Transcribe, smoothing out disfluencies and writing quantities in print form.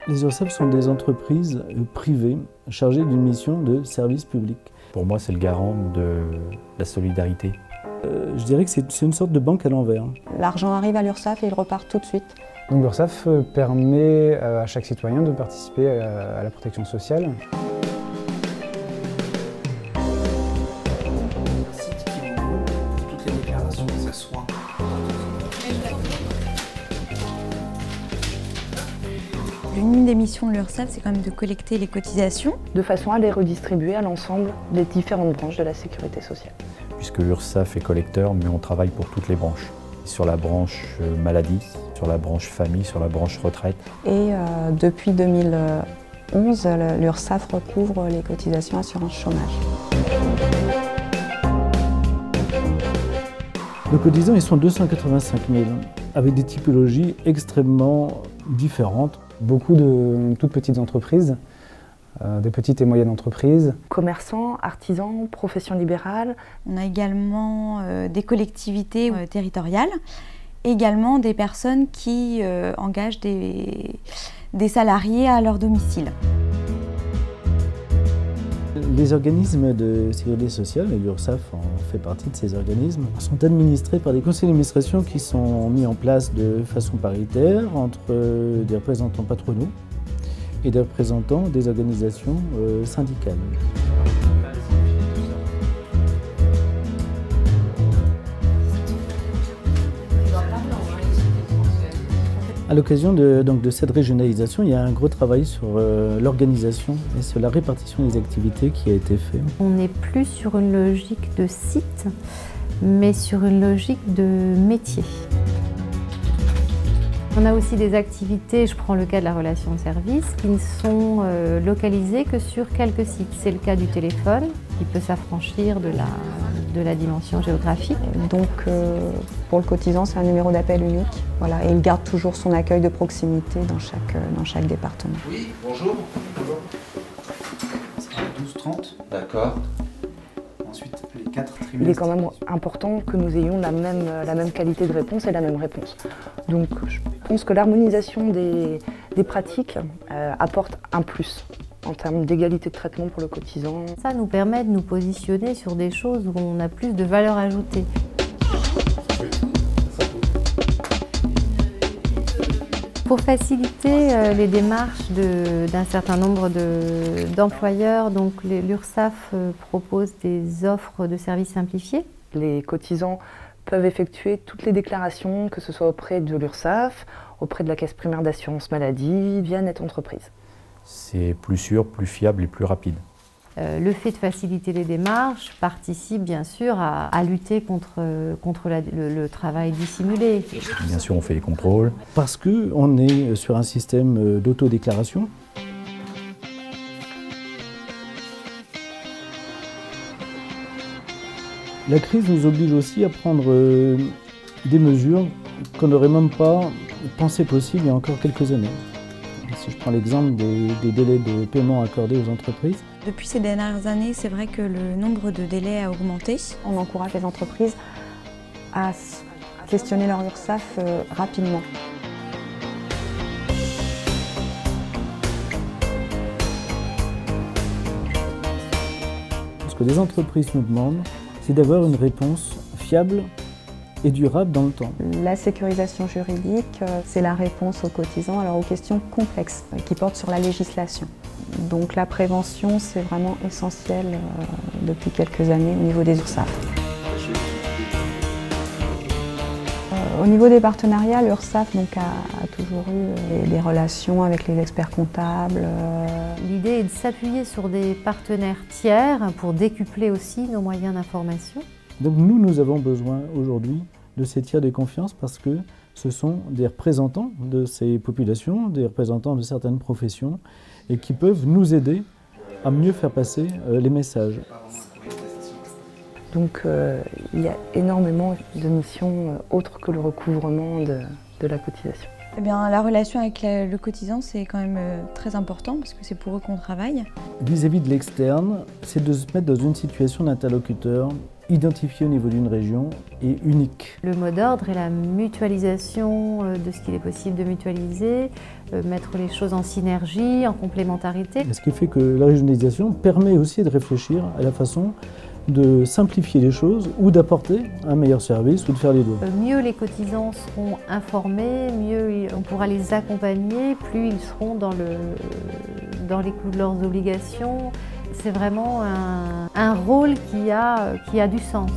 Les URSSAF sont des entreprises privées chargées d'une mission de service public. Pour moi, c'est le garant de la solidarité. Je dirais que c'est une sorte de banque à l'envers. L'argent arrive à l'URSSAF et il repart tout de suite. Donc l'URSSAF permet à chaque citoyen de participer à la protection sociale. Toutes les déclarations, que ce soit. L'une des missions de l'URSSAF, c'est quand même de collecter les cotisations. De façon à les redistribuer à l'ensemble des différentes branches de la sécurité sociale. Puisque l'URSSAF est collecteur, mais on travaille pour toutes les branches. Sur la branche maladie, sur la branche famille, sur la branche retraite. Et depuis 2011, l'URSSAF recouvre les cotisations assurance chômage. Nos cotisants, ils sont 285 000, avec des typologies extrêmement différentes. Beaucoup de toutes petites entreprises, des petites et moyennes entreprises. Commerçants, artisans, professions libérales. On a également des collectivités territoriales, également des personnes qui engagent des salariés à leur domicile. Les organismes de sécurité sociale, et l'URSSAF en fait partie de ces organismes, sont administrés par des conseils d'administration qui sont mis en place de façon paritaire entre des représentants patronaux et des représentants des organisations syndicales. À l'occasion de cette régionalisation, il y a un gros travail sur l'organisation et sur la répartition des activités qui a été fait. On n'est plus sur une logique de site, mais sur une logique de métier. On a aussi des activités, je prends le cas de la relation de service, qui ne sont localisées que sur quelques sites. C'est le cas du téléphone, qui peut s'affranchir de la dimension géographique. Donc pour le cotisant, c'est un numéro d'appel unique. Voilà, et il garde toujours son accueil de proximité dans chaque département. Oui, bonjour. Bonjour. Ça sera 12h30. D'accord. Ensuite, les 4 trimestres. Il est quand même important que nous ayons la même qualité de réponse et la même réponse. Donc je pense que l'harmonisation des pratiques apporte un plus en termes d'égalité de traitement pour le cotisant. Ça nous permet de nous positionner sur des choses où on a plus de valeur ajoutée. Pour faciliter les démarches d'un certain nombre d'employeurs, donc l'URSSAF propose des offres de services simplifiés. Les cotisants peuvent effectuer toutes les déclarations, que ce soit auprès de l'URSSAF, auprès de la Caisse primaire d'assurance maladie, via Net Entreprise. C'est plus sûr, plus fiable et plus rapide. Le fait de faciliter les démarches participe bien sûr à lutter contre le travail dissimulé. Bien sûr, on fait les contrôles. Parce qu'on est sur un système d'autodéclaration. La crise nous oblige aussi à prendre des mesures qu'on n'aurait même pas pensé possibles il y a encore quelques années. Si je prends l'exemple des délais de paiement accordés aux entreprises. Depuis ces dernières années, c'est vrai que le nombre de délais a augmenté. On encourage les entreprises à questionner leur URSSAF rapidement. Ce que les entreprises nous demandent, c'est d'avoir une réponse fiable et durable dans le temps. La sécurisation juridique, c'est la réponse aux cotisants, alors aux questions complexes qui portent sur la législation. Donc la prévention, c'est vraiment essentiel depuis quelques années au niveau des URSSAF. Au niveau des partenariats, l'URSSAF a toujours eu des relations avec les experts comptables. L'idée est de s'appuyer sur des partenaires tiers pour décupler aussi nos moyens d'information. Donc nous avons besoin aujourd'hui de ces tiers de confiance parce que ce sont des représentants de ces populations, des représentants de certaines professions et qui peuvent nous aider à mieux faire passer les messages. Donc il y a énormément de missions autres que le recouvrement de la cotisation. Eh bien, la relation avec le cotisant, c'est quand même très important parce que c'est pour eux qu'on travaille. Vis-à-vis de l'externe, c'est de se mettre dans une situation d'interlocuteur identifié au niveau d'une région est unique. Le mot d'ordre est la mutualisation de ce qu'il est possible de mutualiser, mettre les choses en synergie, en complémentarité. Ce qui fait que la régionalisation permet aussi de réfléchir à la façon de simplifier les choses ou d'apporter un meilleur service ou de faire les deux. Mieux les cotisants seront informés, mieux on pourra les accompagner, plus ils seront dans l'écoute de leurs obligations. C'est vraiment un rôle qui a du sens.